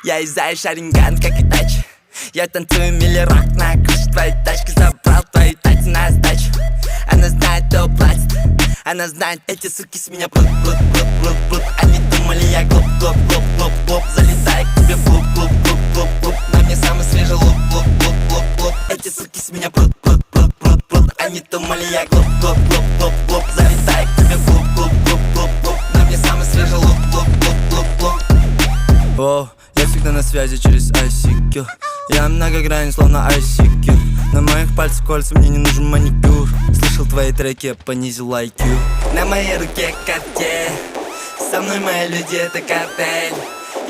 Я из Шаринган, как и тачи. Я танцую миллирок на крыше твоей тачки. Забрал твою тати на сдачу. Она знает, кто платит. Она знает, эти суки с меня плут. Они думали, я глуп. Залетаю к тебе в луп. На мне самый свежий луп. Эти суки с меня плут. Они думали, я глуп. Залетаю к тебе в луп. На мне самый свежий луп. Воу, я всегда на связи через ICQ. Я многогранен, словно ICQ. На моих пальцах кольца, мне не нужен маникюр. Слышал твои треки, я понизил IQ. На моей руке Cartier. Со мной мои люди, это картель.